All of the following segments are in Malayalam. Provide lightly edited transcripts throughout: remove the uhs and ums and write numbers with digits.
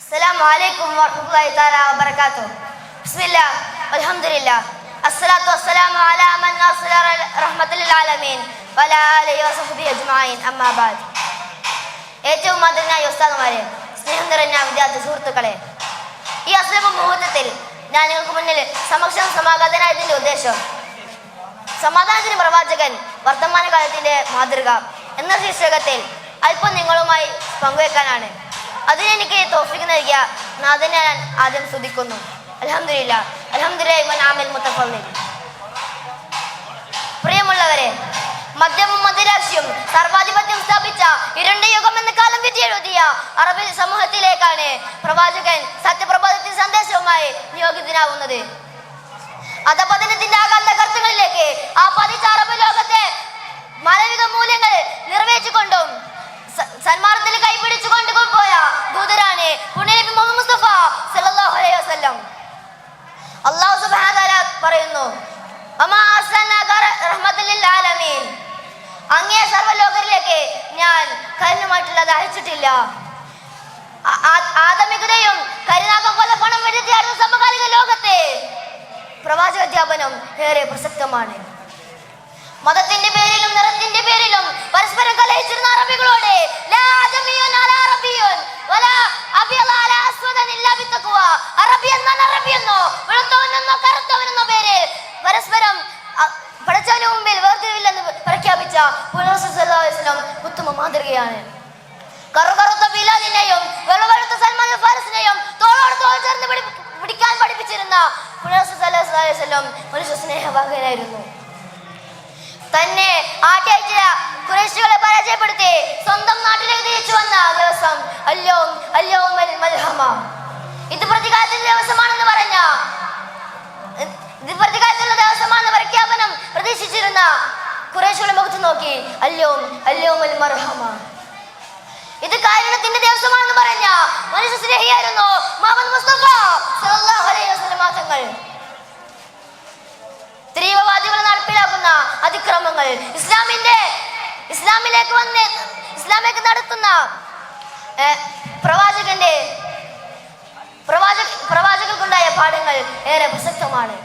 അസ്സലാമു അലൈക്കും വറഹ്മത്തുള്ളാഹി തആല വബറകാതുഹു. ബിസ്മില്ലാ വൽഹംദുലില്ലാ അസ്സലാത്തു വസ്സലാമു അലാ മൻ അർസല റഹ്മത്തുൽ ലിൽ ആലമീൻ വഅലാ ആലിഹി വസഹ്ബിഹി അജ്മഈൻ. അമ്മാ ബഅദ്. ഏറ്റവും ആദരണീയ ഉസ്താദുമാരെ, സ്നേഹം നിറഞ്ഞ വിദ്യാർത്ഥി സുഹൃത്തുക്കളെ, ഈ അസ്ലമ മുഹൂർത്തത്തിൽ ഞാൻ നിങ്ങൾക്ക് മുന്നിൽ സമാഗതനായതിന്റെ ഉദ്ദേശം സമാധാനത്തിന് പ്രവാചകൻ വർത്തമാനകാലത്തിന്റെ മാതൃക എന്ന ശീർഷകത്തിൽ അല്പം നിങ്ങളുമായി പങ്കുവെക്കാനാണ്. അതിനെനിക്ക് തൗഫീഖ് നൽകിയ നാഥനെ ഞാൻ ആദ്യം സ്തുതിക്കുന്നു. അൽഹംദുലില്ലാഹ് അൽഹംദുലില്ലാഹി വനഅമൽ മുതഫല്ലിൽ. പ്രിയമുള്ളവരെ, മദ്യവും മദിരാശിയും സർവാധിപത്യം സ്ഥാപിച്ച ഇരുണ്ട യുഗം എന്ന കാലം വിധിയെഴുതിയ അറബി സമൂഹത്തിലേക്കാണ് പ്രവാചകൻ സത്യപ്രബോധത്തിന്റെ സന്ദേശവുമായി നിയോഗിതനാവുന്നത്. അധപതനത്തിന്റെ ആകാന്ത കർത്തങ്ങളിലേക്ക് ആ പതിച്ച അറബ് ലോകത്തെ മാനവിക മൂല്യങ്ങൾ നിറവേറ്റിക്കൊണ്ടും സന്മാർഗത്തിൽ കൈപിടിച്ചുകൊണ്ട് പോയ ദൂതരാണ് പുണ്യനബി മുഹമ്മദ് മുസ്തഫ സല്ലല്ലാഹു അലൈഹി വസല്ലം. അല്ലാഹു സുബ്ഹാനഹു വ തആല പറയുന്നു, വമാ അർസൽനാക റഹ്മത്തുൽ ലിൽ ആലമീൻ. അങ്ങേ സർവ്വലോകരിലേക്ക് ഞാൻ കരുണയുമായിട്ടുള്ളത് അയച്ചിട്ടില്ല. ആദമികതയും കരുണാക കൊലപ്പണം വരുത്തിയായിരുന്ന സമകാലിക ലോകത്തെ പ്രവാചകാധ്യാപനം ഏറെ പ്രസക്തമാണ്. മതത്തിന്റെ പേരിലും നിറത്തിന്റെ പേരിലും പരസ്പരം കലഹിച്ചിരുന്ന അറബികളോട് അറബിയെന്നോ വെളുത്തവനെന്നോ കറുത്തവനെന്നോ പേര് പരസ്പരം പടച്ചവന് മുമ്പിൽ വേർതിരിവില്ലെന്ന് പ്രഖ്യാപിച്ച ഉത്തമ മാതൃകയാണ്. കറുകറുത്ത ബിലാലിനെയും വെളുവെളുത്ത സൽമാൻ ഫാരിസിനെയും തോളോട് തോൾ ചേർന്ന് പിടിക്കാൻ പഠിപ്പിച്ചിരുന്ന മനുഷ്യ സ്നേഹവാഹനായിരുന്നു. തന്നെ ആട്ടിയയച്ച ഖുറൈശികളെ പരാജയപ്പെടുത്തി സ്വന്തം നാട്ടിലേക്ക് തിരിച്ചു വന്ന ദിവസം ഇത് പ്രതികാരത്തിന്റെ ദിവസമാണെന്ന് പറഞ്ഞ പ്രതികാരത്തിലുള്ള ദിവസമാണെന്ന് പ്രഖ്യാപനം പ്രതീക്ഷിച്ചിരുന്ന ഖുറൈശികളെ മുഖത്ത് നോക്കി ഇത് കാരുണ്യത്തിന്റെ ദിവസമാണെന്ന് പറഞ്ഞ മനുഷ്യ സ്നേഹിയായിരുന്നു മുഹമ്മദ് മുസ്തഫ സല്ലല്ലാഹു അലൈഹി വസല്ലം തങ്ങൾ. തീവ്രവാദികൾ നടപ്പിലാക്കുന്ന അതിക്രമങ്ങൾ, ഇസ്ലാമിലേക്ക് നടത്തുന്ന പ്രവാചകർക്കുണ്ടായ പാഠങ്ങൾ ഏറെ പ്രസക്തമാണ്.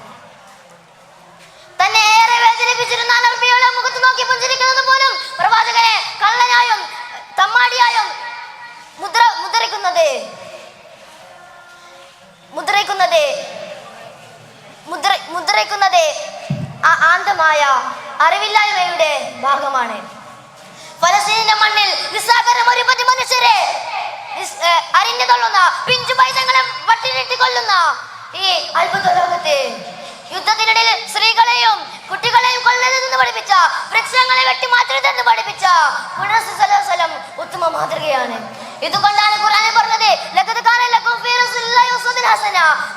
തന്നെ ഏറെ വേദനിപ്പിച്ചിരുന്ന അനർബികളെ മുഖത്ത് നോക്കി പുഞ്ചിരിക്കുന്നത് പോലും പ്രവാചകനെ കള്ളനായും തമ്മാടിയായും മുദ്രയ്ക്കുന്നത് ആന്തമായ അറിവില്ലായ്മയുടെ ഭാഗമാണ്. ഫലസ്തീനിന്റെ മണ്ണിൽ നിസ്സാകരം ഒരുപതി മനുഷ്യരെ അരിഞ്ഞു തള്ളുന്ന പിഞ്ചു പൈതങ്ങളെ വട്ടിലിട്ട് കൊല്ലുന്ന ഈ അത്ഭുത ലോകത്തെ യുദ്ധത്തിനിടയിൽ സ്ത്രീകളെയും കുട്ടികളെയും കൊല്ലരുതെന്ന് പഠിപ്പിച്ച, വൃക്ഷങ്ങളെ വെട്ടിമാറ്റരുതെന്ന് പഠിപ്പിച്ച ഉത്തമ മാതൃകയാണ്. ഇതുകൊണ്ടാണ് ഖുർആനിൽ പറഞ്ഞത്,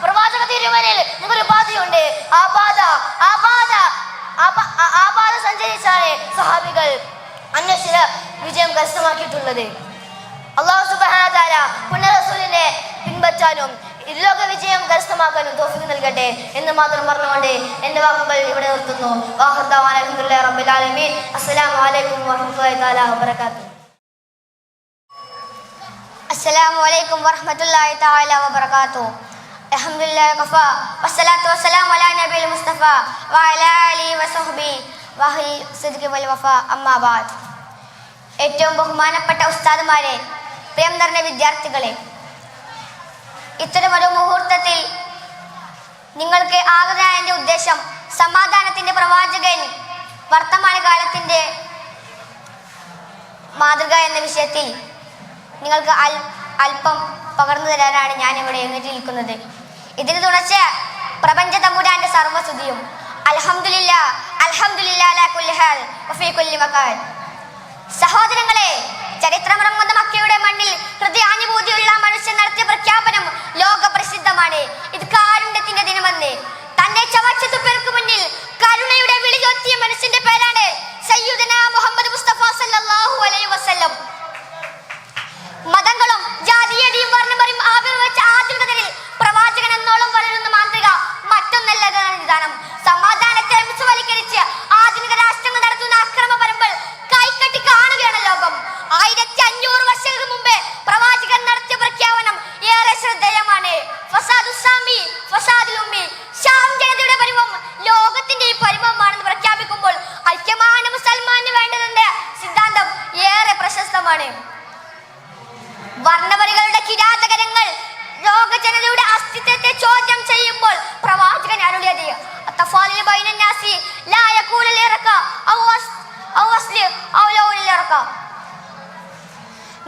പ്രവാചക തിരുവനിൽ നിങ്ങൊരു പാതയുണ്ട്, ആ പാത സഞ്ചരിച്ചാണ് സഹാബികൾ അന്വേഷണ വിജയം കരസ്ഥമാക്കിയിട്ടുള്ളത്. അല്ലാഹു സുബ്ഹാനഹു വ തആല പുണ്യറസൂലിനെ പിൻപറ്റാനും ഇരുലോക വിജയം കരസ്ഥമാക്കാനും തൗഫീഖ് നൽകട്ടെ എന്ന് മാത്രം പറഞ്ഞുകൊണ്ട് എന്റെ വാക്കുകൾ ഇവിടെ നിർത്തുന്നു. അൽഹംദുലില്ലാഹി റബ്ബിൽ ആലമീൻ. അസ്സലാമു അലൈക്കും വറഹ്മത്തുള്ളാഹി തആല വബറകാതുഹു. അസ്സലാമു അലൈക്കും വറഹ്മത്തുള്ളാഹി തആല വബറകാതുഹു. അൽഹംദുലില്ലാഹി ഖഫാ വസ്സലാത്തു വസ്സലാമു അലാ നബിയിൽ മുസ്തഫ വഅലാ ആലിഹി വസഹ്ബിഹി വഅഹ്ലി സിദ്ഖി വൽ വഫാ. അമ്മാ ബഅദ്. ഏറ്റവും ബഹുമാനപ്പെട്ട ഉസ്താദുമാരെ, പ്രിയം നിറഞ്ഞ വിദ്യാർത്ഥികളെ, ഇത്തരമൊരു മുഹൂർത്തത്തിൽ നിങ്ങൾക്ക് ആഗ്രഹത്തിന്റെ ഉദ്ദേശം സമാധാനത്തിന്റെ പ്രവാചകൻ വർത്തമാനകാലത്തിന്റെ മാതൃക എന്ന വിഷയത്തിൽ നിങ്ങൾക്ക് അല്പം പകർന്നു തരാനാണ് ഞാൻ ഇവിടെ എഴുന്നേറ്റ് നിൽക്കുന്നത്. ഇതിന് തുണച്ച പ്രപഞ്ച തമ്പുരാന്റെ സർവ്വസ്തുതിയും. അൽഹംദുലില്ലാഹ് അൽഹംദുലില്ലാഹി അലാ കുല്ലി ഹാൽ വഫീ കുല്ലി മകാൻ. സഹോദരങ്ങളെ, ചരിത്രമിറങ്ങുന്ന മക്കയുടെ മണ്ണിൽ ഹൃദയാനുഭൂതിയുള്ള മനുഷ്യൻ നടത്തിയ പ്രഖ്യാപനം ലോക പ്രസിദ്ധമാണ്. ഇത് കാരുണ്യത്തിന്റെ ദിനമെന്ന്. തന്റെ ചവച്ചതുപ്പേർക്ക് മുന്നിൽ കരുണയുടെ വിളിയൊത്തിയ മനുഷ്യന്റെ പേരാണ് സയ്യിദുനാ മുഹമ്മദ് മുസ്തഫ സല്ലല്ലാഹു അലൈഹി വസല്ലം. മതങ്ങളും ജാതീയതയും വർണ്ണപരയും ആവിർവച്ച ആധുനികതയിൽ പ്രവാചകൻ എന്നോളം വളരുന്ന മാതൃക മറ്റൊന്നല്ലതാണ് നിദാനം. സമാധാനത്തെ വിശ്വവൽക്കരിച്ച് ആധുനിക രാഷ്ട്രങ്ങൾ നടത്തുന്ന അക്രമ പരമ്പൽ കൈക്കട്ടി കാണുകയാണ് ലോകം. 1500 വർഷങ്ങൾക്ക് മുമ്പേ പ്രവാചകൻ നടത്തിയ പ്രഖ്യാപനം ഏറെ പ്രഖ്യാപനമാണ്. വർണ്ണവരികളുടെ കിരാതകരങ്ങൾ ലോകജനതയുടെ അസ്തിത്വത്തെ ചോദ്യം ചെയ്യുമ്പോൾ പ്രവാചകൻ അരുളിയത്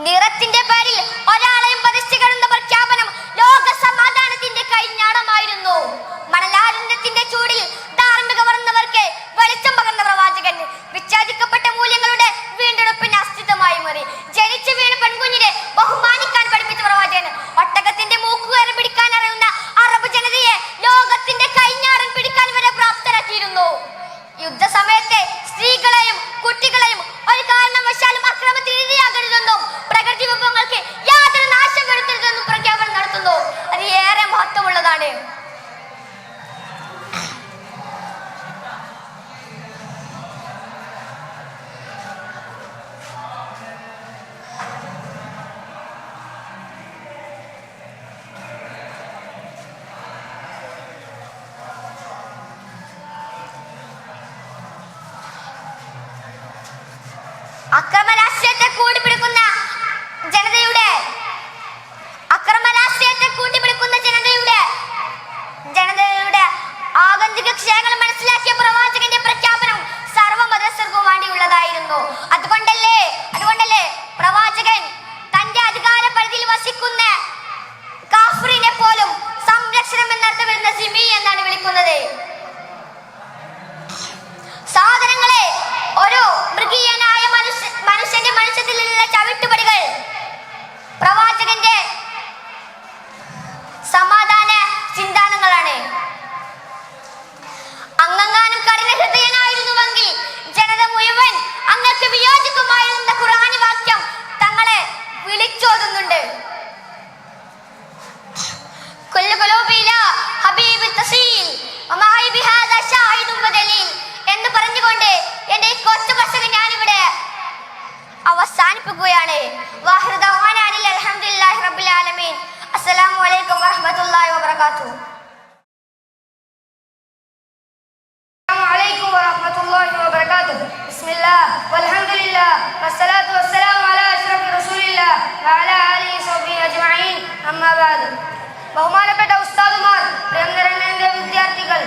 നിറത്തിന്റെ പേരിൽ ഒരാളെയും പതിച്ചുകിടന്ന പ്രഖ്യാപനം ലോക സമാധാനത്തിന്റെ കൈഞ്ഞാടമായിരുന്നു. മണലാരണ്യത്തിന്റെ ചൂടിൽ ധാർമ്മിക വർണ്ണവർക്ക് വെളിച്ചം പകർന്ന പ്രവാചകൻ വിച്ഛേദിക്കപ്പെട്ട മൂല്യങ്ങളുടെ വീണ്ടെടുപ്പിന് അസ്തിത്വമായി മാറി. ജനിച്ചു വീണ പെൺകുഞ്ഞിനെ ബഹുമാനിക്കാൻ പഠിപ്പിച്ച പ്രവാചകൻ ഒട്ടകത്തിന്റെ മൂക്കുകയറി പിടിക്കാൻ അറിയുന്ന അറബ് ജനതയെ ലോകത്തിന്റെ കൈഞ്ഞാടൻ പിടിക്കാൻ വരെ പ്രാപ്തരാക്കിയിരുന്നു. യുദ്ധസമയത്തെ സ്ത്രീകളെയും കുട്ടികളെയും ഒരു കാരണവശാലും അക്രമത്തിന് ഇരയാകരുതെന്നും പ്രകൃതി വിഭവങ്ങൾക്ക് യാതൊരു നാശം വരുത്തരുതെന്നും പ്രഖ്യാപനം നടത്തുന്നു. അത് ഏറെ മഹത്വമുള്ളതാണ്. അക്രമ രാഷ്ട്രീയത്തെ കൂട്ടിപ്പിടിക്കുന്ന ജനതയുടെ ആഗന്തുക ക്ഷേമങ്ങൾ മനസ്സിലാക്കിയ പ്രവാചകന്റെ പ്രഖ്യാപനം സർവ്വമതസ്ഥർക്കും വേണ്ടിയുള്ളതായിരുന്നു. അതുകൊണ്ടല്ലേ പ്രവാചകൻ തന്റെ അധികാര പരിധിയിൽ വസിക്കുന്ന കാഫിറിനെ പോലും സംരക്ഷണം എന്നർത്ഥം വരുന്ന സിമി എന്നാണ് വിളിക്കുന്നത്. സാധനങ്ങളെ ഒരു മൃഗീയനായ മനുഷ്യന്റെ മനുഷ്യത്തിൽ നിന്നുള്ള ചവിട്ടുപടികൾ പ്രവാചകന്റെ സമാധാന ചിന്താനങ്ങളാണ്. അങ്ങങ്ങാനും കഠിന ഹൃദയനായിരുന്നുവെങ്കിൽ ജനത മുഴുവൻ അങ്ങക്ക് വിയോജിക്കുമായിരുന്ന ഖുർആനി വാക്യം തങ്ങളെ വിളിച്ചോതുന്നുണ്ട്. എന്ന് പറഞ്ഞുകൊണ്ട് എന്റെ ഈ കൊച്ചു പ്രസംഗം ഞാനിവിടെ അവസാനിപ്പിക്കുകയാണ്. അൽഹംദുലില്ലാഹി റബ്ബിൽ ആലമീൻ. അസ്സലാമു അലൈക്കും വറഹ്മത്തുള്ളാഹി വബറകാതുഹു. അലൈക്കും വറഹ്മത്തുള്ളാഹി വബറകാതുഹു. ബിസ്മില്ലാഹ് വൽഹംദുലില്ലാഹ് വസ്സലാത്തു വസ്സലാമു അലാ അഷ്റഫി റസൂലില്ലാഹ് വഅലാ ആലിഹി വസഹ്ബിഹി അജ്മഈൻ. അമ്മാ ബഅദ്. ബഹുമാനപ്പെട്ട ഉസ്താദുമാർ, പ്രിയങ്കരന്റെ വിദ്യാർത്ഥികൾ,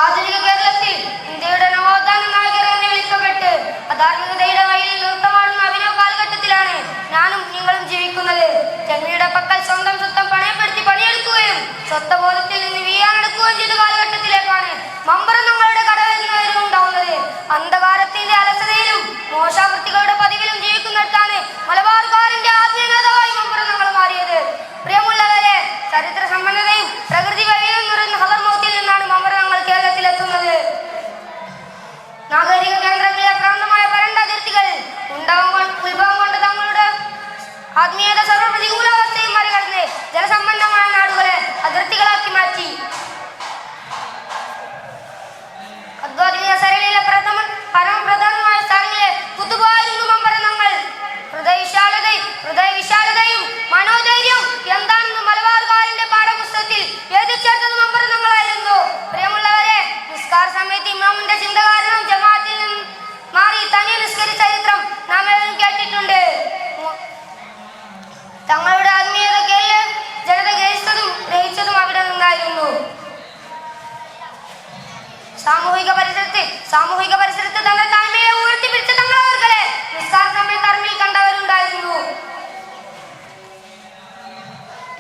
ആധുനിക കേരളത്തിൽ ഇന്ത്യയുടെ നവോത്ഥാന നായകർ എന്ന് വിളിക്കപ്പെട്ട് അധാർമികതയുടെ വഴിയിൽ നൃത്തമാടുന്ന അഭിനവ കാലഘട്ടത്തിലാണ് ഞാനും നിങ്ങളും ജീവിക്കുന്നത്. ജന്മിയുടെ പക്കൽ സ്വന്തം സ്വത്തം പണയപ്പെടുത്തി പണിയെടുക്കുകയും സ്വത്വബോധത്തിൽ നിന്ന് വീയാനെടുക്കുകയും ചെയ്ത കാലഘട്ടത്തിലേക്കാണ് മമ്പറന്നങ്ങളുടെ കടവരുന്നവരും ഉണ്ടാവുന്നത്. അന്ധകാരത്തിന്റെ അലസതയിലും മോശാവൃത്തികളുടെ പതിവിലും ജീവിക്കുന്നിടത്താണ് മലബാർക്കാരന്റെ ആദ്യ നേതാവായി മമ്പറന്നങ്ങൾ മാറിയത്. പ്രിയമുള്ളവരെ, ചരിത്ര സമ്പന്നതയും പ്രകൃതി വഴിയും നിറഞ്ഞ ഹദർമൗത്തിൽ നിന്നാണ് മമ്പറന്നങ്ങൾ കേരളത്തിലെത്തുന്നത്. നാഗരിക കേന്ദ്രങ്ങളിലെ പ്രാന്തമായ വരണ്ട അതിർത്തികൾ ഉത്ഭവം കൊണ്ട് തങ്ങളുടെ ആത്മീയത സർവ്വ പ്രതികൂലാവസ്ഥയും മറികടന്ന് ജനസമ്പന്നമായ നാടുകളെ അതിർത്തികളാക്കി മാറ്റി. അദ്വാത്മീയ സരണിയിലെ പരമപ്രധാനമായ സ്ഥാനങ്ങളിലെ കുത്തുബായിരുന്നു മമ്പറന്നങ്ങൾ. ഹൃദയവിശാലതയും മനോധൈര്യവും എന്താണെന്ന് മലബാർക്കാരന്റെ പാഠപുസ്തകത്തിൽ എഴുതിച്ചേർത്തത് മമ്പറന്നങ്ങളായിരുന്നു. പ്രിയമുള്ളവരെ, നിസ്കാര സമയത്ത് ഇമാമിന്റെ ചിന്ത കാരണം ജമാഅത്തിൽ നിന്ന് മാറി തനിയെ നിസ്കരിച്ച ചരിത്രം നാം ഏവരും കേട്ടിട്ടുണ്ട്. തങ്ങളുടെ ആത്മീയത ജനത ഗ്രഹിച്ചതും അവിടെ നിന്നായിരുന്നു. സാമൂഹിക പരിസരത്ത് തന്റെ താഴ്മയെ ഉയർത്തിപ്പിടിച്ച തങ്ങളെ നിസ്കാര സമയത്ത് അറിവിൽ കണ്ടവരുണ്ടായിരുന്നു.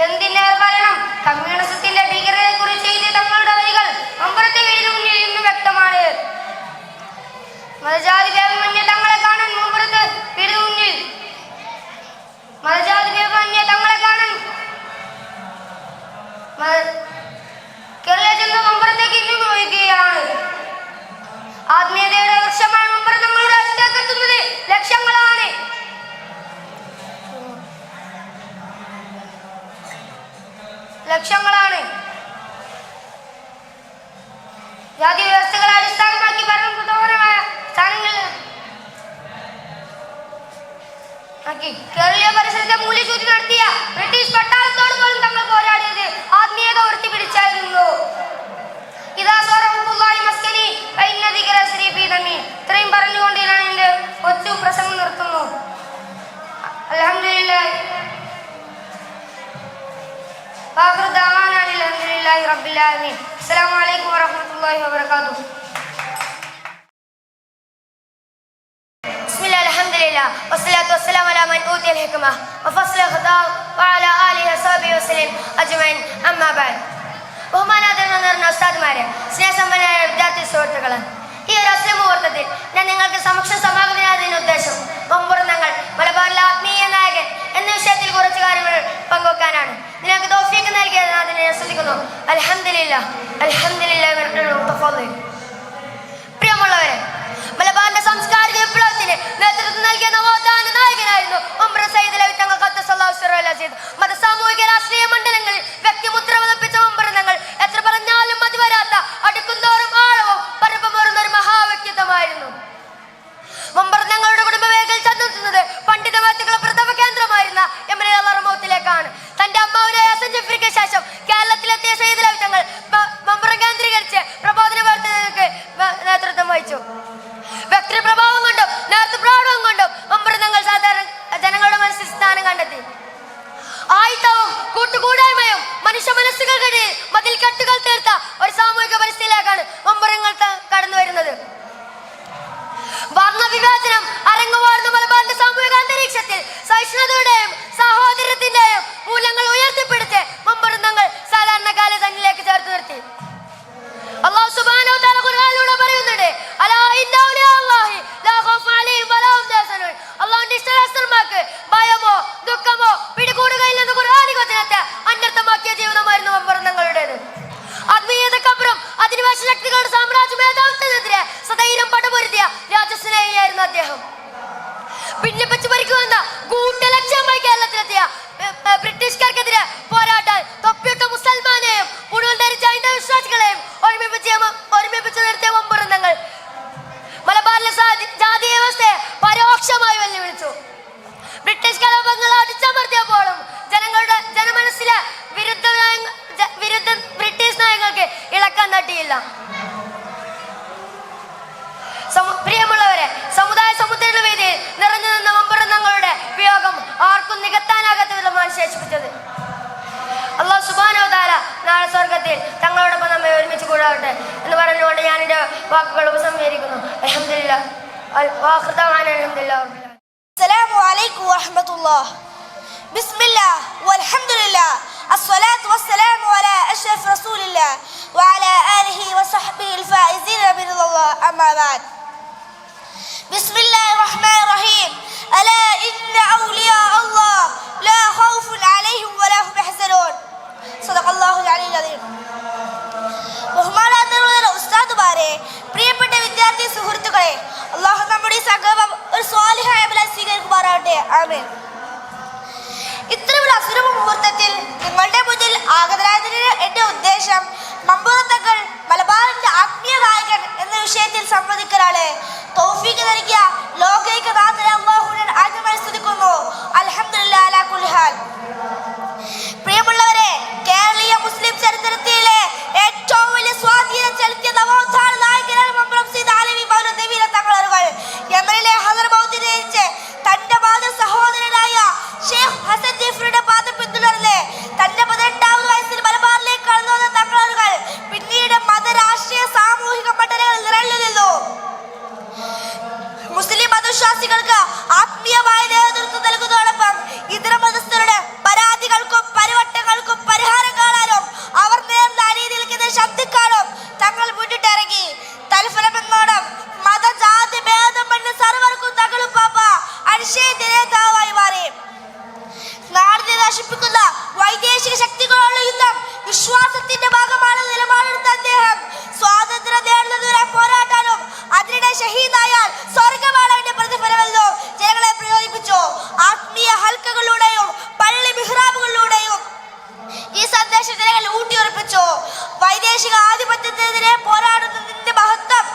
എന്തിനേറെ പറയണം, കമ്മ്യൂണിസത്തിന്റെ ഭീകരതയെ കുറിച്ച് എഴുതിയ തങ്ങളുടെ വരികൾ മമ്പറത്തെ വീടിന് മുന്നിൽ ഇന്ന് വ്യക്തമാണ്. മതജാതി ഭേദമന്യേ തങ്ങളെ കാണാൻ മമ്പറത്ത് വീടിന് മുന്നിൽ കേരള ജനത മമ്പറത്തേക്ക് ഇന്ന് പോവുകയാണ്. ആത്മീയതയുടെ വൃക്ഷമാണ് മമ്പറം നമ്മളുടെ അടുത്തേക്ക് എത്തുന്നത്. ലക്ഷങ്ങളാണ്. ജാതി വ്യവസ്ഥകളെ അടിസ്ഥാനമാക്കി ഭരണപ്രധാനമായ സ്ഥാനങ്ങളിൽ കേരളീയ പരിസരത്തെ മൂല്യശുദ്ധി നടത്തിയ ബ്രിട്ടീഷ് പട്ടാളത്തോട് പോലും തങ്ങൾ പോരാടിയത് ആത്മീയത ഉയർത്തിപ്പിടിച്ചായിരുന്നു. ഇത്രയും പറഞ്ഞുകൊണ്ട് ഞാൻ എന്റെ കൊച്ചു പ്രസംഗം നിർത്തുന്നു. لله رب العالمين. السلام عليكم ورحمة الله وبركاته. بسم الله الحمد لله والصلاة والسلام على من أوتي الحكمة وفصل الخطاب وعلى آله وصحبه وسلم أجمعين. أما بعد. ബഹുമാനാദരവ് നിറഞ്ഞ ഉസ്താദ്മാരെ, സ്നേഹസമ്പന്നരായ വിദ്യാർത്ഥി സുഹൃത്തുക്കളെ, ഈ ഒരു അസ്ലം മുഹൂർത്തത്തിൽ ഞാൻ നിങ്ങൾക്ക് സമക്ഷം സമാഗതനായതിന്റെ ഉദ്ദേശം ബൊമ്പുറന്നങ്ങൾ മലബാറിലെ ആത്മീയ നായകൻ എന്ന വിഷയത്തിൽ കുറച്ച് കാര്യങ്ങൾ പങ്കുവെക്കാനാണ്. നിങ്ങൾക്ക് തൗഫീഖ് നൽകിയത് അതിനെ ശ്രദ്ധിക്കുന്നു. അൽഹംദുലില്ലാഹ് അൽഹംദുലില്ലാഹി. പ്രിയമുള്ളവരെ, മലബാറിന്റെ സാംസ്കാരിക വിപ്ലവത്തിന് നേതൃത്വം നൽകിയ നവോത്ഥാന നായകനായിരുന്നു ഉംറ സയ്യിദ് അലവി തങ്ങൾ ഖദ്ദസല്ലാഹു സിറഹുൽ അസീസ്. മത സാമൂഹിക രാഷ്ട്രീയ മണ്ഡലങ്ങളിൽ വ്യക്തിമുദ്ര പതിപ്പിച്ച ഉംറന്നങ്ങൾ എത്ര പറഞ്ഞാലും മതി വരാത്ത അടുക്കുന്തോറും ആഴവും പരപ്പമേറുന്ന ഒരു മഹാവ്യക്തിത്വമായിരുന്നു. ഉംറന്നങ്ങളുടെ കുടുംബവേഗൽ ചെന്നെത്തുന്നത് പണ്ഡിത വ്യക്തികളുടെ പ്രഥമ കേന്ദ്രമായിരുന്ന യമനിലെ അള്ളറമൗത്തിലേക്കാണ്. തന്റെ അമ്മാവനായ ഹസൻ ജഫ്രിക്ക് ശേഷം കേരളത്തിലെത്തിയ സയ്യിദ് അലവി തങ്ങൾ ഉംറ കേന്ദ്രീകരിച്ച് പ്രബോധന പ്രവർത്തനങ്ങൾക്ക് നേതൃത്വം വഹിച്ചു. വ്യക്തിപ്രഭാവം കൊണ്ടും നേതൃപ്രഭാവം കൊണ്ടും ഉംറന്നങ്ങൾ സാധാരണ ജനങ്ങളുടെ മനസ്സിൽ സ്ഥാനം കണ്ടെത്തി. ആയിത്തവും കൂട്ടുകൂടായ്മയും മനുഷ്യ മനസ്സുകൾക്കിടയിൽ മതിൽ കെട്ടുകൾ തീർത്ത ഒരു സാമൂഹിക പരിസ്ഥിതിയിലേക്കാണ് ഉംറങ്ങൾ കടന്നു വരുന്നത്. വർണ്ണവിവേചനം അരങ്ങുവാർന്ന മലബാറിന്റെ സാമൂഹിക അന്തരീക്ഷത്തിൽ സഹിഷ്ണുതയുടെയും സഹോദരത്തിന്റെയും മൂല്യങ്ങൾ ഉയർത്തിപ്പിടിച്ച് ഉംറന്നങ്ങൾ സാധാരണക്കാരെ തന്നിലേക്ക് ചേർത്ത് നിർത്തി. അല്ലാഹു സുബ്ഹാനഹു വ തആല ഖുർആനിലൂടെ പറയുന്നുണ്ട്, അലാ ഇന്ന ഔലിയാ അല്ലാഹി ലാ ഖൗഫുൻ അലൈഹിം വലാ ഹും യഹ്സനൂൻ. അല്ലാഹുവിന്റെ ഇഷ്ടദാസന്മാർക്ക് ഭയമോ ദുഃഖമോ പിടികൂടുകയില്ലെന്ന് ഖുർആനിക വചനത്തെ അന്വർത്ഥമാക്കിയ ജീവിതമായിരുന്നു ഉംറന്നങ്ങളുടേത്. ആത്മീയതക്കപ്പുറം അധിനിവേശ ശക്തികളുടെ സാമ്രാജ്യ മേധാവിത്വത്തിനെതിരെ സധൈര്യം പടപൊരുതിയ രാജസ്നേഹിയായിരുന്നു അദ്ദേഹം. ഭിന്നിപ്പിച്ച് ഭരിക്കുമെന്ന ഗൂഢലക്ഷ്യമായി കേരളത്തിലെത്തിയ ബ്രിട്ടീഷുകാർക്കെതിരെ പോരാട്ടാൻ തൊപ്പിയിട്ട മുസൽമാനെയും പുഴുവൽ ധരിച്ച ഹൈന്ദവ വിശ്വാസികളെയും ഒരുമിപ്പിച്ച് നിർത്തിയ ഉംറന്നങ്ങൾ മലബാറിലെ ജാതീയ വ്യവസ്ഥയെ പരോക്ഷമായി വെല്ലുവിളിച്ചു. ബ്രിട്ടീഷ് കലാപങ്ങൾ അടിച്ചമർത്തിയപ്പോഴും ജനമനസ്സിലെ വിരുദ്ധ ബ്രിട്ടീഷ് നയങ്ങൾക്ക് ഇളക്കാൻ തട്ടിയില്ല. പ്രിയമുള്ളവരെ, സമുദായ സമുദ്രയുടെ വേദിയിൽ നിറഞ്ഞു നിന്ന ഉംറന്നങ്ങളുടെ വിയോഗം ആർക്കും നികത്താനാകാത്ത വിധമാണ് ശേഷിപ്പിച്ചത്. അല്ലാഹു സുബ്ഹാനഹു വ തആല നാളെ സ്വർഗ്ഗത്തിൽ തങ്ങളോടൊപ്പം നമ്മെ ഒരുമിച്ച് കൂടാവട്ടെ എന്ന് പറഞ്ഞുകൊണ്ട് ഞാൻ എൻ്റെ വാക്കുകൾ ഉപസംഹരിക്കുന്നു. അൽഹംദുലില്ലാഹ് വആഖിറു ദഅവാനാ അൽഹംദുലില്ലാഹി റബ്ബിൽ ആലമീൻ. അസ്സലാമു അലൈക്കും വറഹ്മത്തുള്ളാഹി. ബിസ്മില്ലാഹ് വൽഹംദുലില്ലാഹ് അസ്സലാത്തു വസ്സലാമു അലാ അഷ്റഫി റസൂലില്ലാഹ് വഅലാ ആലിഹി വസഹ്ബിഹിൽ ഫായിസീന ബിറില്ലാഹ്. അമ്മാ ബഅദ്. ബിസ്മില്ലാഹിർ റഹ്മാനിർ റഹീം. അലാ ഇന്ന ഔലിയാ അല്ലാഹ് ലാ ഖൗഫുൻ അലൈഹിം വലാ ഹും യഹ്സനൂൻ. സദഖല്ലാഹുൽ അലിയ്യുൽ അദീം. ബഹുമാനാദരവുള്ള ഉസ്താദുമാരെ, പ്രിയപ്പെട്ട വിദ്യാർത്ഥി സുഹൃത്തുക്കളെ, അല്ലാഹു നമ്മുടെ ഈ സംഗമം ഒരു സ്വാലിഹായ അമലായി സ്വീകരിക്കുമാറാവട്ടെ. ആമീൻ. ഇത്തരമൊരു അസുലഭ മുഹൂർത്തത്തിൽ നിങ്ങളുടെ മുന്നിൽ ആഗതരായതിന് എന്റെ ഉദ്ദേശം മമ്പുറത്തങ്ങൾ മലബാറിന്റെ ആത്മീയ നായകൻ എന്ന വിഷയത്തിൽ സംവദിക്കലാണ്. തൗഫീഖ് നൽകിയ ലോകൈകനാഥനെ അല്ലാഹുവിനെ ആദ്യമായി സ്തുതിക്കുന്നു. അൽഹംദുലില്ലാഹി അലാ കുല്ലി ഹാൽ. പ്രിയമുള്ളവരെ, കേരളീയ മുസ്ലിം ചരിത്രത്തിലെ ഏറ്റവും വലിയ സ്വാധീനം ചെലുത്തിയ നവോത്ഥാന നായകനാണ് മമ്പുറം സയ്യിദ് അലവി മൗലവി നബീല തങ്ങളവറുകൾ. യമനിലെ ഹദർമൗത്തിൽ ജനിച്ച് തന്റെ മാതൃ സഹോദരനായ ഷെയ്ഖ് ഹസൻ ജഫ്രിയുടെ പാദം പിന്തുടർന്ന് തന്റെ 18ാമത് വയസ്സിൽ മലബാറിലേക്ക് കടന്നു വന്ന തങ്ങളവറുകൾ പിന്നീട് മതരാഷ്ട്രീയ സാമൂഹിക മണ്ഡലങ്ങളിൽ നിറഞ്ഞു നിന്നു. മുസ്ലിം മതവിശ്വാസികൾക്ക് ആത്മീയമായ നേതൃത്വം നൽകുന്നതോടൊപ്പം ഇതര മതസ്ഥരുടെ പരാതികൾക്കും പരിവട്ടങ്ങൾക്കും പരിഹാരം കാണാനും അവർ നേർന്ന അനീതികൾക്കെതിരെ ശബ്ദിക്കാനും തങ്ങൾ മുന്നിട്ടിറങ്ങി. തൽഫലമെന്നോണം മതജാതി ഭേദമന്യേ സർവർക്കും തങ്ങളും പാപ്പ അനിശ്ചിത നേതാവായി മാറി. നാടിനെ നശിപ്പിക്കുന്ന വൈദേശിക ശക്തികളുള്ള യുദ്ധം വിശ്വാസത്തിന്റെ ഭാഗമാണ് നിലപാടെടുത്ത അദ്ദേഹം സ്വാതന്ത്ര്യം നേടുന്നതുവരെ പോരാട്ടാനും അതിനിടെ ഷഹീദായാൽ സ്വർഗമാണ് അവന്റെ പ്രതിഫലമെന്നോ ജനങ്ങളെ പ്രയോജിപ്പിച്ചു. ആത്മീയ ഹൽക്കകളിലൂടെയും പള്ളി മിഹ്റാബുകളിലൂടെയും ഈ സന്ദേശം ജനങ്ങൾ ഊട്ടിയുറപ്പിച്ചു. വൈദേശിക ആധിപത്യത്തിനെതിരെ പോരാടുന്നതിന്റെ മഹത്വം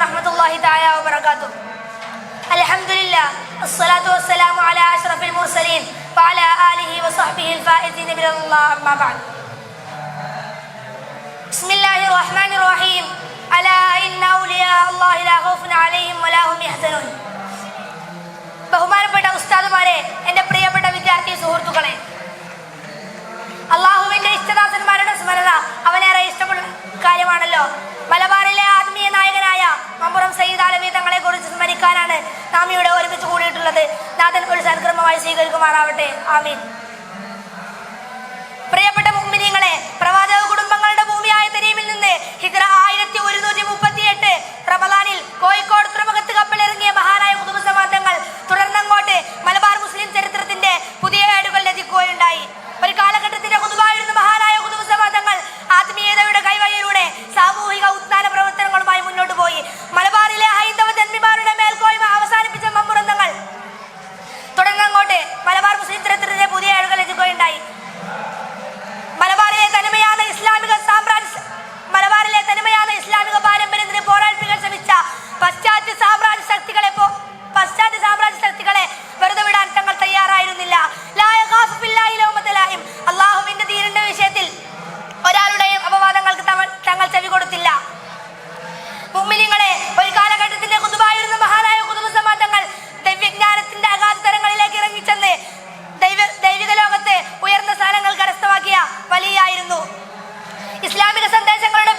വറഹ്മത്തുള്ളാഹി തആല വബറകാതുഹു. അൽഹംദുലില്ലാഹ് വസ്സലാത്തു വസ്സലാമു അലാ അഷ്റഫിൽ മുർസലീൻ വഅലാ ആലിഹി വസഹ്ബിഹിൽ ഫായിസീന ബിറല്ലാഹി അമ്മാ ബഅദ്. ബിസ്മില്ലാഹിർ റഹ്മാനിർ റഹീം. അലാ ഇന്ന ഔലിയാ അല്ലാഹി ലാ ഖൗഫുൻ അലൈഹിം വലാ ഹും യഹ്സനൂൻ. ബഹുമാനപ്പെട്ട ഉസ്താദുമാരെ, എൻ്റെ പ്രിയപ്പെട്ട വിദ്യാർത്ഥി സുഹൃത്തുക്കളെ, അള്ളാഹുവിന്റെ ഇഷ്ടദാസന്മാരുടെ സ്മരണ അവനേറെ ഇഷ്ടമുള്ള കാര്യമാണല്ലോ. മലബാറിലെ ആത്മീയ നായകനായ മമ്പുറം സയ്യിദ് അലവി തങ്ങളെ കുറിച്ച് സ്മരിക്കാനാണ് നാം ഇവിടെ ഒരുമിച്ച് കൂടിയിട്ടുള്ളത്. നാഥൻ ഒരു സൽക്രമമായി സ്വീകരിക്കുമാറാവട്ടെ. ആമീൻ. പ്രിയപ്പെട്ട മുഅ്മിനീങ്ങളെ, പ്രവാചക കുടുംബങ്ങളുടെ ഭൂമിയായ തരീമിൽ നിന്ന് ഹിജ്റ 1138 റമദാനിൽ കോഴിക്കോട് തുറമുഖത്ത് കപ്പലിറങ്ങിയ മഹാനായ ഖുതുബ് സമാതങ്ങൾ തുടർന്നങ്ങോട്ട് മലബാർ മുസ്ലിം ചരിത്രത്തിന്റെ പുതിയ ഏടുകൾ രചിക്കുകയുണ്ടായി. ഒരു കാലഘട്ടത്തിന്റെ ഖുതുബായിരുന്ന മഹാനായ ഖുതുബ് സമാതങ്ങൾ ആത്മീയതയുടെ കൈവഴിയിലൂടെ സാമൂഹിക ഉത്ഥാന പ്രവർത്തനങ്ങളുമായി മുന്നോട്ട് പോയി. മലബാറിലെ ഹൈന്ദവ ജന്മിമാരുടെ മേൽക്കോയ്മ അവസാനിപ്പിച്ച മമ്പുറം തങ്ങൾ തുടർന്നങ്ങോട്ട് മലബാർ മുസ്ലിം ചരിത്രത്തിന്റെ പുതിയ ഏടുകൾ രചിക്കുകയുണ്ടായി. മലബാറിലെ തനിമയാന ഇസ്ലാമിക പാരമ്പര്യത്തിന് പോരാളിപ്പിക്കാൻ ശ്രമിച്ച പാശ്ചാത്യ സാമ്രാജ്യ ശക്തികളെ വെറുതെ വിടാൻ തങ്ങൾ തയ്യാറായിരുന്നില്ല. അള്ളാഹുവിന്റെ ദീനിന്റെ വിഷയത്തിൽ ഒരാളുടെയും അപവാദങ്ങൾക്ക് തങ്ങൾ ചെവി കൊടുത്തില്ല. മുഅ്മിനീങ്ങളെ, ഒരു കാലഘട്ടത്തിന്റെ ഖുതുബായിരുന്ന മഹാനായ ഖുതുബ് സമാതങ്ങൾ ദൈവജ്ഞാനത്തിന്റെ അഗാധ തരങ്ങളിലേക്ക് ഇറങ്ങിച്ചെന്ന് ദൈവിക ലോകത്ത് ഉയർന്ന സ്ഥാനങ്ങൾ കരസ്ഥമാക്കിയ വലിയായിരുന്നു. ഇസ്ലാമിക സന്ദേശങ്ങളുടെ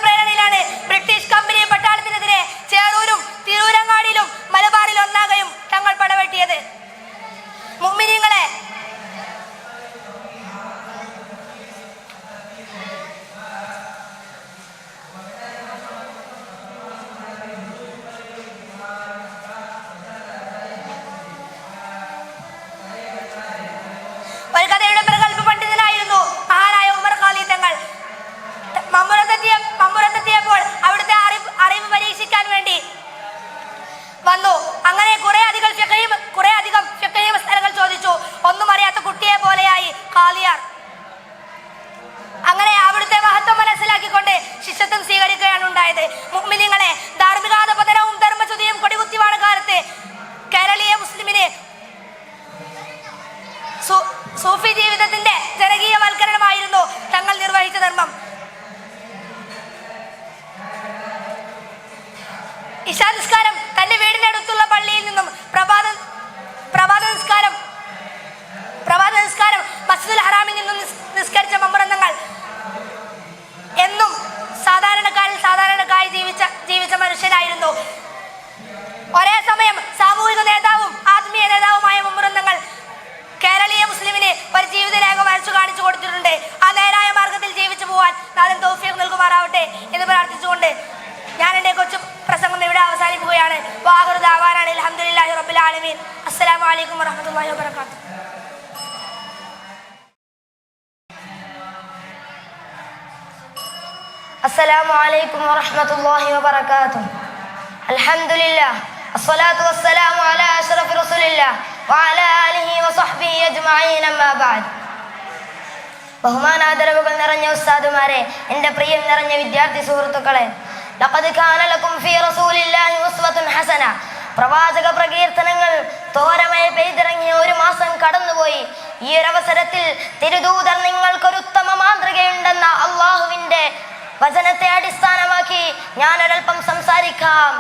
പ്രേരണയിലാണ് ബ്രിട്ടീഷ് കമ്പനി പട്ടാളത്തിനെതിരെ ചേറൂരും തിരൂരങ്ങാടിയിലും മലബാറിൽ ഒന്നാകെയും തങ്ങൾ പടവെട്ടിയത്. മുഅ്മിനീങ്ങളെ, ഒരു കഥയുടെ പ്രഗത്ഭ പണ്ഡിതനായിരുന്നു മഹാനായ ഉമർ ഖാലി തങ്ങൾ. മമ്പുറത്തെത്തിയപ്പോൾ അവിടുത്തെ അറിവ് പരീക്ഷിക്കാൻ വേണ്ടി വന്നു. അങ്ങനെ കുറെ അധികം ഫിഖ്ഹി മസ്അലകൾ ചോദിച്ചു. ഒന്നും അറിയാത്ത കുട്ടിയെ പോലെയായി ഖാലിയാർ. അങ്ങനെ അവിടുത്തെ മഹത്വം മനസ്സിലാക്കിക്കൊണ്ട് ശിഷ്യത്വം സ്വീകരിക്കുകയാണ് ഉണ്ടായത്. മുഅ്മിനീങ്ങളെ, ധാർമ്മികാധപതനവും ധർമ്മച്യുതിയും കൊടികുത്തിവാണ കാലത്ത് കേരളീയ മുസ്ലിമിന് സൂഫി ജീവിതത്തിന്റെ ജനകീയവൽക്കരണമായിരുന്നു തങ്ങൾ നിർവഹിച്ച ധർമ്മം. ഇശാ നിസ്കാരം തന്റെ വീടിനടുത്തുള്ള പള്ളിയിൽ നിന്നും പ്രഭാത നിസ്കാരം മസ്ജിദുൽ ഹറാമിൽ നിന്നും നിസ്കരിച്ച മമ്പുറം തങ്ങൾ എന്നും സാധാരണക്കാരി ജീവിച്ച മനുഷ്യനായിരുന്നു. ഒരേ സമയം സാമൂഹിക നേതാവും ആത്മീയ നേതാവുമായ മമ്പുറം തങ്ങൾ കേരളീയ മുസ്ലിമിന് ഒരു ജീവിതരേഖ വരച്ചു കാണിച്ചു കൊടുത്തിട്ടുണ്ട്. ആ നേരായ മാർഗത്തിൽ ജീവിച്ചു പോവാൻ നാഥൻ തൗഫീഖ് നൽകുമാറാവട്ടെ എന്ന് പ്രാർത്ഥിച്ചുകൊണ്ട് ഞാൻ എൻ്റെ കൊച്ചു പ്രസംഗം ഇവിടെ അവസാനിപ്പിക്കുകയാണ്. വാഹിറു ദഅവാനാ അൽഹംദുലില്ലാഹി റബ്ബിൽ ആലമീൻ. അസ്സലാമു അലൈക്കും വറഹ്മത്തുള്ളാഹി വബറകാതുഹു. അസ്സലാമു അലൈക്കും വറഹ്മത്തുള്ളാഹി വബറകാതുഹു. അൽഹംദുലില്ലാഹ് അസ്സലാത്തു വസ്സലാമു അലാ അഷ്റഫി റസൂലില്ലാഹ് വഅലാ ആലിഹി വസഹ്ബിഹി അജ്മഈൻ. അമ്മാ ബഅദ്. ബഹുമാനാദരവുകൾ നിറഞ്ഞ ഉസ്താദുമാരെ, എൻ്റെ പ്രിയം നിറഞ്ഞ വിദ്യാർത്ഥി സുഹൃത്തുക്കളെ, ലഖദ് കാന ലക്കും ഫീ റസൂലില്ലാഹി ഉസ്വത്തുൻ ഹസന. പ്രവാചക പ്രകീർത്തനങ്ങൾ തോരമഴ പെയ്തിറങ്ങിയ ഒരു മാസം കടന്നുപോയി. ഈ ഒരു അവസരത്തിൽ തിരുദൂതർ നിങ്ങൾക്കൊരു ഉത്തമ മാതൃകയുണ്ടെന്ന അള്ളാഹുവിന്റെ വചനത്തെ അടിസ്ഥാനമാക്കി ഞാൻ ഒരൽപ്പം സംസാരിക്കാം.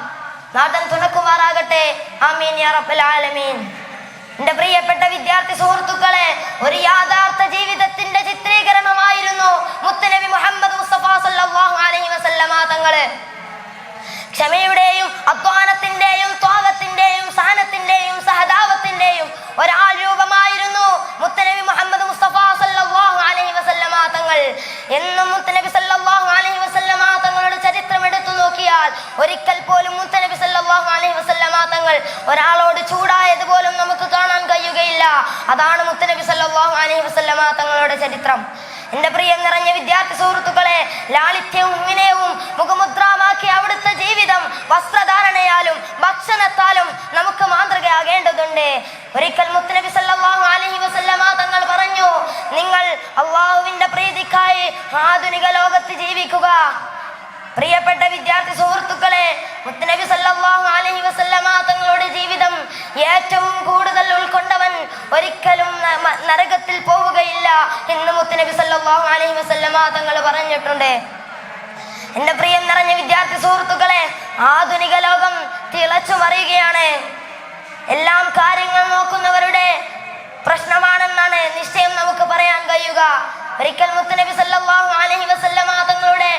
നാഥൻ തുണക്കുമാറാകട്ടെ. ആമീൻ യാ റബ്ബൽ ആലമീൻ. എന്റെ പ്രിയപ്പെട്ട വിദ്യാർത്ഥി സുഹൃത്തുക്കളെ, ഒരു യാഥാർത്ഥ ജീവിതത്തിന്റെ ചിത്രീകരണമായിരുന്നു മുത്തുനബി മുഹമ്മദ് മുസ്തഫ സല്ലല്ലാഹു അലൈഹി വസല്ലമ തങ്ങള്. ക്ഷമയുടെയും അധ്വാനത്തിന്റെയും ത്യാഗത്തിന്റെയും സഹനത്തിന്റെയും സഹതാപത്തിന്റെയും ഒരാൾ രൂപമായിരുന്നു മുത്തുനബി മുഹമ്മദ് മുസ്തഫ സല്ലല്ലാഹു അലൈഹി വസല്ലമ തങ്ങൾ. എന്നും മുത്തുനബി സല്ലല്ലാഹു അലൈഹി വസല്ലമ തങ്ങളുടെ ചരിത്രം എടുത്തു നോക്കിയാൽ ഒരിക്കൽ പോലും മുത്തുനബി സല്ലല്ലാഹു അലൈഹി വസല്ലമ തങ്ങൾ ഒരാളോട് ചൂടായത് പോലും നമുക്ക് കാണാൻ കഴിയുകയില്ല. അതാണ് മുത്തുനബി സല്ലല്ലാഹു അലൈഹി വസല്ലമ തങ്ങളുടെ ചരിത്രം. എന്റെ പ്രിയം നിറഞ്ഞ വിദ്യാർത്ഥി സുഹൃത്തുക്കളെ, ലാളിത്യവും വിനയവും മുഖമുദ്രമാക്കിയ അവിടുത്തെ ജീവിതം വസ്ത്രധാരണയാലും ഭക്ഷണത്താലും നമുക്ക് മാതൃകയാകേണ്ടതുണ്ട്. പറയുന്നുണ്ട്. ഒരിക്കൽ മുത്തുനബി സല്ലല്ലാഹു അലൈഹി വസല്ലമ തങ്ങൾ പറഞ്ഞു, നിങ്ങൾ അള്ളാഹുവിന്റെ പ്രീതിക്കായി ആധുനിക ലോകത്ത് ജീവിക്കുക. പ്രിയപ്പെട്ട വിദ്യാർത്ഥി സുഹൃത്തുക്കളെ, മുത്തുനബി സല്ലല്ലാഹു അലൈഹി വസല്ലമ തങ്ങളുടെ ജീവിതം ഏറ്റവും കൂടുതൽ ഉൾക്കൊണ്ടവൻ ഒരിക്കലും നരകത്തിൽ പോവുകയില്ല എന്ന് മുത്തുനബി സല്ലല്ലാഹു അലൈഹി വസല്ലമ തങ്ങൾ പറഞ്ഞിട്ടുണ്ട്. എന്റെ പ്രിയം നിറഞ്ഞ വിദ്യാർത്ഥി സുഹൃത്തുക്കളെ, ആധുനിക ലോകം തിളച്ചു മറിയുകയാണ്. എല്ലാം കാര്യങ്ങൾ നോക്കുന്നവരുടെ പ്രശ്നമാണെന്നാണ് നിശ്ചയം നമുക്ക് പറയാൻ കഴിയുക. ഒരിക്കൽ മുത്തുനബി സല്ലല്ലാഹു അലൈഹി വസല്ലമ തങ്ങളുടെ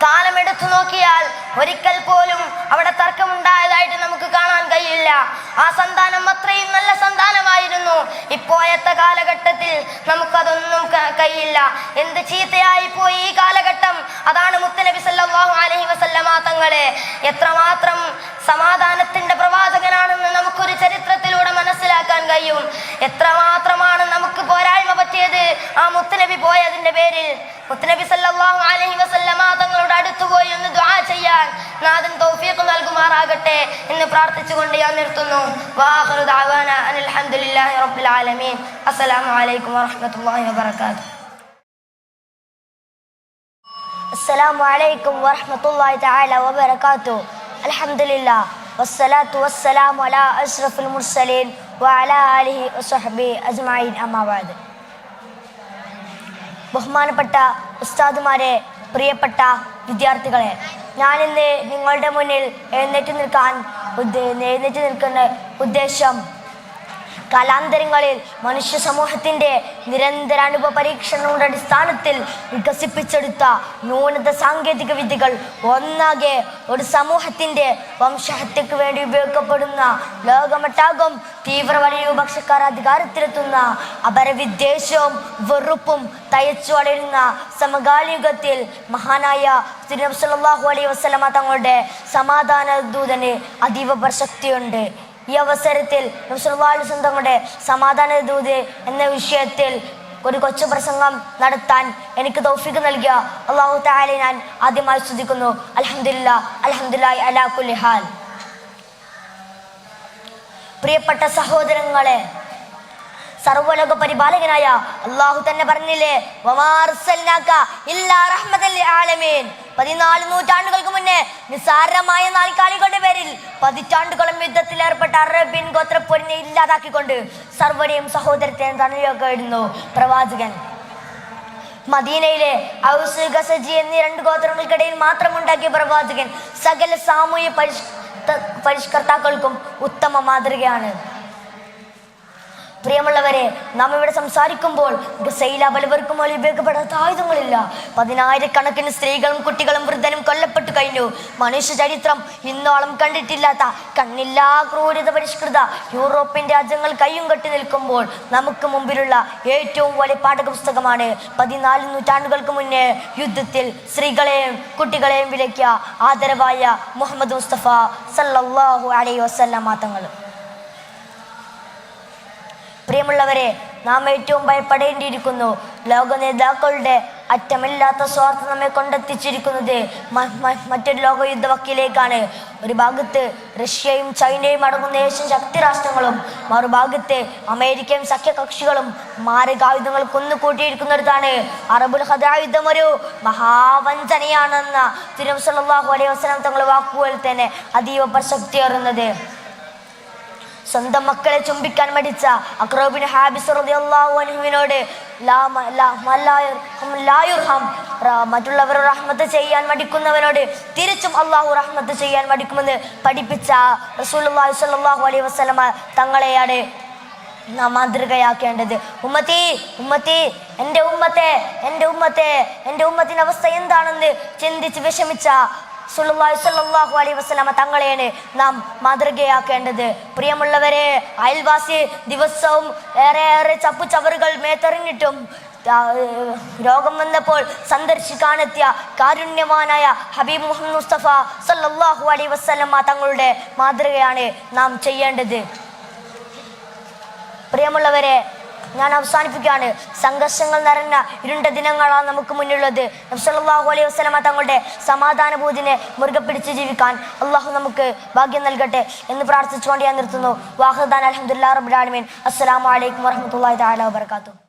കാലം എടുത്തു നോക്കിയാൽ ഒരിക്കൽ പോലും അവിടെ തർക്കമുണ്ടായതായിട്ട് നമുക്ക് കാണാൻ കഴിയില്ല. ആ സന്താനം അത്രയും നല്ല സന്താനമായിരുന്നു. ഇപ്പോഴത്തെ കാലഘട്ടത്തിൽ നമുക്കതൊന്നും കഴിയില്ല. എന്ത് ചീത്തയായി പോയി ഈ കാലഘട്ടം. അതാണ് മുത്തുനബി സല്ലല്ലാഹു അലൈഹി വസല്ലമ തങ്ങളെ എത്രമാത്രം സമാധാനത്തിന്റെ പ്രവാചകനാണെന്ന് നമുക്കൊരു ചരിത്രത്തിലൂടെ മനസ്സിലാക്കാൻ കഴിയും. എത്രമാത്രമാണ് നമുക്ക് പോരായ്മ പറ്റിയത് ആ മുത്തുനബി പോയതിന്റെ പേരിൽ. മുത്തുനബി സല്ലല്ലാഹു അലൈഹി വസല്ലമ തങ്ങളുടെ അടുത്തുപോയി ഒന്ന് ദുആ ചെയ്യാൻ നാഥൻ തൗഫീഖ് നൽകുമാറാകട്ടെ എന്ന് പ്രാർത്ഥിച്ചുകൊണ്ട് ഞാൻ നിർത്തുന്നു. വാഖിറു ദഅവാന അനിൽ ഹംദുലില്ലാഹി റബ്ബിൽ ആലമീൻ. അസ്സലാമു അലൈക്കും വറഹ്മത്തുള്ളാഹി വബറകാതുഹു. അസ്സലാമു അലൈക്കും വറഹ്മത്തുള്ളാഹി തആല വബറകാതുഹു. അൽഹംദുലില്ലാഹ് വസ്സലാത്തു വസ്സലാമു അലാ അഷ്റഫിൽ മുർസലീൻ വഅലാ ആലിഹി വസഹ്ബിഹി അജ്മഈൻ. അമ്മാ ബഅദ്. ബഹുമാനപ്പെട്ട ഉസ്താദുമാരെ, പ്രിയപ്പെട്ട വിദ്യാർത്ഥികളെ, ഞാനിന്ന് നിങ്ങളുടെ മുന്നിൽ എഴുന്നേറ്റ് നിൽക്കുന്ന ഉദ്ദേശം കാലാന്തരങ്ങളിൽ മനുഷ്യ സമൂഹത്തിൻ്റെ നിരന്തര അനുഭവ പരീക്ഷണങ്ങളുടെ അടിസ്ഥാനത്തിൽ വികസിപ്പിച്ചെടുത്ത നൂതന സാങ്കേതിക വിദ്യകൾ ഒന്നാകെ ഒരു സമൂഹത്തിൻ്റെ വംശഹത്യക്ക് വേണ്ടി ഉപയോഗിക്കപ്പെടുന്ന ലോകമൊട്ടാകും തീവ്ര വലയുപക്ഷക്കാർ അധികാരത്തിലെത്തുന്ന അപരവിദ്വേഷവും വെറുപ്പും തയച്ചു വളരുന്ന സമകാലിയുഗത്തിൽ മഹാനായ തിരുനബി സല്ലല്ലാഹു അലൈഹി വസല്ലമ തങ്ങളുടെ സമാധാന ദൂതന് അതീവ പ്രസക്തിയുണ്ട്. ഈ അവസരത്തിൽ നബി സല്ലല്ലാഹു അലൈഹി വസല്ലം തങ്ങളുടെ സമാധാന ദൂത് എന്ന വിഷയത്തിൽ ഒരു കൊച്ചു പ്രസംഗം നടത്താൻ എനിക്ക് തൗഫീഖ് നൽകിയ അല്ലാഹു തആലയെ ഞാൻ ആദ്യമായി സ്തുതിക്കുന്നു. അൽഹംദുലില്ലാഹ് അൽഹംദുലില്ലാഹി അലാ കുല്ലി ഹാൽ. പ്രിയപ്പെട്ട സഹോദരങ്ങളെ, സർവ്വലോക പരിപാലകനായ അള്ളാഹു തന്നെ പറഞ്ഞില്ലേ, വമാ അർസൽനാക ഇല്ലാ റഹ്മത്തൽ ലിൽ ആലമീൻ. 14 നൂറ്റാണ്ടുകൾക്ക് മുന്നേ നിസ്സാരമായ നാൽക്കാലികളുടെ പേരിൽ പതിറ്റാണ്ടുകളും യുദ്ധത്തിൽ ഏർപ്പെട്ട അറേബ്യൻ ഗോത്രപ്പോരിനെ ഇല്ലാതാക്കിക്കൊണ്ട് സർവ്വരെയും സഹോദരത്തെയും തണലിലായിരുന്നു പ്രവാചകൻ. മദീനയിലെ ഔസ് ഖസജി എന്നീ 2 ഗോത്രങ്ങൾക്കിടയിൽ മാത്രം ഉണ്ടാക്കിയ പ്രവാചകൻ സകല സാമൂഹ്യ പരിഷ്കർത്താക്കൾക്കും ഉത്തമ മാതൃകയാണ്. പ്രിയമുള്ളവരെ, നാം ഇവിടെ സംസാരിക്കുമ്പോൾ ഗസയില പലവർക്കും ഉപയോഗപ്പെടാത്ത ആയുധങ്ങളില്ല. 10,000-കണക്കിന് സ്ത്രീകളും കുട്ടികളും വൃദ്ധനും കൊല്ലപ്പെട്ടു കഴിഞ്ഞു. മനുഷ്യ ചരിത്രം ഇന്നോളം കണ്ടിട്ടില്ലാത്ത കണ്ണില്ലാ ക്രൂരത പരിഷ്കൃത യൂറോപ്യൻ രാജ്യങ്ങൾ കയ്യും കെട്ടി നിൽക്കുമ്പോൾ നമുക്ക് മുമ്പിലുള്ള ഏറ്റവും വലിയ പാഠപുസ്തകമാണ് 14 നൂറ്റാണ്ടുകൾക്ക് മുന്നേ യുദ്ധത്തിൽ സ്ത്രീകളെയും കുട്ടികളെയും വിലക്കിയ ആദരവായ മുഹമ്മദ് മുസ്തഫ സല്ലല്ലാഹു അലൈഹി വസല്ലമ തങ്ങൾ. പ്രിയമുള്ളവരെ, നാം ഏറ്റവും ഭയപ്പെടേണ്ടിയിരിക്കുന്നു. ലോക നേതാക്കളുടെ അറ്റമില്ലാത്ത സ്വാർത്ഥം നമ്മെ കൊണ്ടെത്തിച്ചിരിക്കുന്നത് മറ്റൊരു ലോകയുദ്ധ വക്കിലേക്കാണ്. ഒരു ഭാഗത്ത് റഷ്യയും ചൈനയും അടങ്ങുന്ന ഏഷ്യൻ ശക്തിരാഷ്ട്രങ്ങളും മറുഭാഗത്ത് അമേരിക്കയും സഖ്യകക്ഷികളും മാരകായുധങ്ങൾ കുന്നുകൂട്ടിയിരിക്കുന്നിടത്താണ് അറബുൽ ഖദായുദ്ധം ഒരു മഹാവഞ്ചനയാണെന്ന തിരുനബി സല്ലല്ലാഹു അലൈഹി വസല്ലം തങ്ങളുടെ വാക്കുകൾ തന്നെ അതീവ പ്രസക്തിയേറുന്നത്. സ്വന്തം മക്കളെ ചുംബിക്കാൻ മടിച്ച അഖ്റബിൻ ഹാബിസ് റളിയല്ലാഹു അൻഹുവിനോട് മറ്റുള്ളവർ റഹ്മത്ത് ചെയ്യാൻ മടിക്കുന്നവനോട് തിരിച്ചും അള്ളാഹു റഹ്മത്ത് ചെയ്യാൻ മടിക്കുമെന്ന് പഠിപ്പിച്ച റസൂലുള്ളാഹി സ്വല്ലല്ലാഹു അലൈഹി വസല്ലമ തങ്ങളെയാണ് നാം മാതൃകയാക്കേണ്ടത്. ഉമ്മത്തി ഉമ്മത്തി എൻ്റെ ഉമ്മത്തെ എൻ്റെ ഉമ്മത്തെ എൻ്റെ ഉമ്മത്തിൻ്റെ അവസ്ഥ എന്താണെന്ന് ചിന്തിച്ച് വിഷമിച്ച സല്ലല്ലാഹു അലൈഹി വസല്ലമ തങ്ങളെയാണ് നാം മാതൃകയാക്കേണ്ടത്. പ്രിയമുള്ളവരെ, അയൽവാസി ദിവസവും ഏറെ ചപ്പുചവറുകൾ മേത്തെറിഞ്ഞിട്ടും രോഗം വന്നപ്പോൾ സന്ദർശിക്കാനെത്തിയ കാരുണ്യവാനായ ഹബീബ് മുഹമ്മദ് മുസ്തഫ സല്ലല്ലാഹു അലൈഹി വസല്ലമ തങ്ങളുടെ മാതൃകയാണ് നാം ചെയ്യേണ്ടത്. പ്രിയമുള്ളവരെ, ഞാൻ അവസാനിപ്പിക്കുകയാണ്. സംഘർഷങ്ങൾ നിറഞ്ഞ ഇരുണ്ട ദിനങ്ങളാണ് നമുക്ക് മുന്നിലുള്ളത്. നബി സല്ലല്ലാഹു അലൈഹി വസല്ലമ തങ്ങളുടെ സമാധാന ബോധിനെ മുറുകെ പിടിച്ച് ജീവിക്കാൻ അള്ളാഹു നമുക്ക് ഭാഗ്യം നൽകട്ടെ എന്ന് പ്രാർത്ഥിച്ചുകൊണ്ട് ഞാൻ നിർത്തുന്നു. വാഹിദാൻ അൽഹംദുലില്ലാഹി റബ്ബിൽ ആലമീൻ. അസ്സലാമു അലൈക്കും വറഹ്മത്തുള്ളാഹി തആല വബറകാതുഹു.